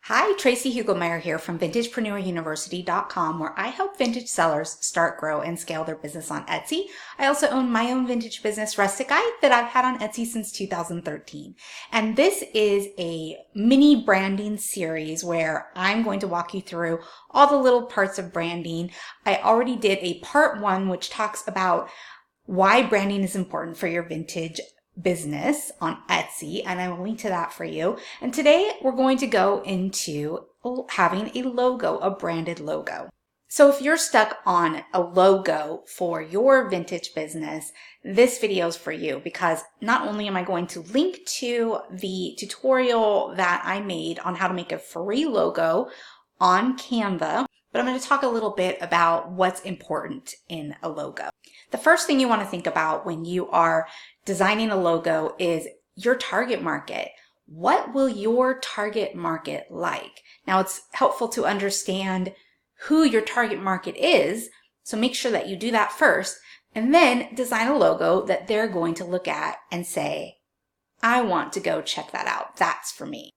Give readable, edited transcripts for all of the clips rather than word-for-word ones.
Hi, Tracy Hugelmeyer here from VintagepreneurUniversity.com, where I help vintage sellers start, grow, and scale their business on Etsy. I also own my own vintage business, Rustic Guide, that I've had on Etsy since 2013. And this is a mini branding series where I'm going to walk you through all the little parts of branding. I already did a part one, which talks about why branding is important for your vintage business on Etsy, and I will link to that for you. And today we're going to go into having a logo, a branded logo. So if you're stuck on a logo for your vintage business, this video is for you, because not only am I going to link to the tutorial that I made on how to make a free logo on Canva, but I'm going to talk a little bit about what's important in a logo. The first thing you want to think about when you are designing a logo is your target market. What will your target market like? Now, it's helpful to understand who your target market is, so make sure that you do that first, and then design a logo that they're going to look at and say, I want to go check that out. That's for me.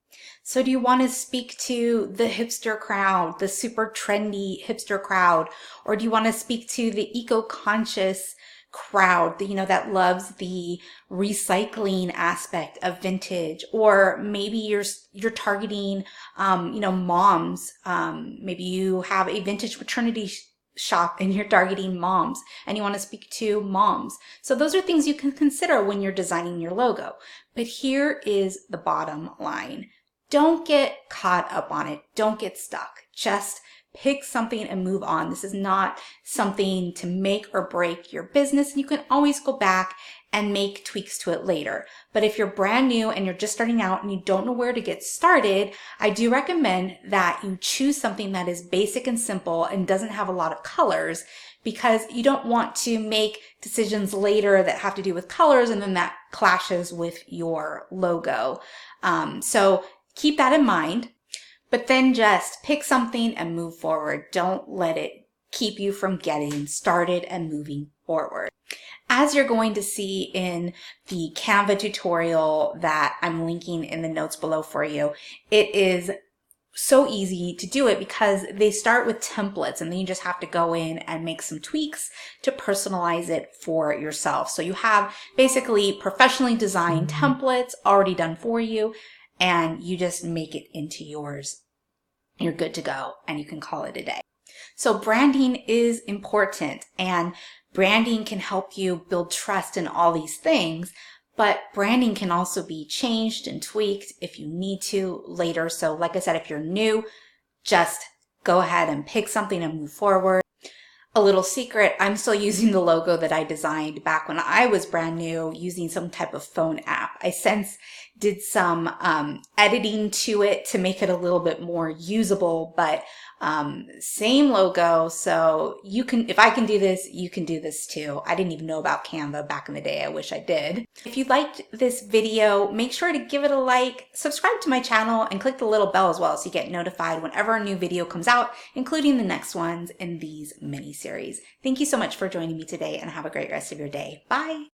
So do you want to speak to the hipster crowd, the super trendy hipster crowd, or do you want to speak to the eco-conscious crowd, that loves the recycling aspect of vintage? Or maybe you're targeting, moms. Maybe you have a vintage maternity shop and you're targeting moms and you want to speak to moms. So those are things you can consider when you're designing your logo. But here is the bottom line. Don't get caught up on it. Don't get stuck. Just pick something and move on. This is not something to make or break your business. You can always go back and make tweaks to it later. But if you're brand new and you're just starting out and you don't know where to get started, I do recommend that you choose something that is basic and simple and doesn't have a lot of colors, because you don't want to make decisions later that have to do with colors and then that clashes with your logo. So keep that in mind. But then just pick something and move forward. Don't let it keep you from getting started and moving forward. As you're going to see in the Canva tutorial that I'm linking in the notes below for you, it is so easy to do it because they start with templates and then you just have to go in and make some tweaks to personalize it for yourself. So you have basically professionally designed templates already done for you, and you just make it into yours. You're good to go and you can call it a day. So branding is important, and branding can help you build trust in all these things, but branding can also be changed and tweaked if you need to later. So like I said, if you're new, just go ahead and pick something and move forward. A little secret, I'm still using the logo that I designed back when I was brand new using some type of phone app. I since did some editing to it to make it a little bit more usable, but same logo. So you can, if I can do this, you can do this too. I didn't even know about Canva back in the day. I wish I did. If you liked this video, make sure to give it a like, subscribe to my channel, and click the little bell as well so you get notified whenever a new video comes out, including the next ones in these mini series. Thank you so much for joining me today, and have a great rest of your day. Bye.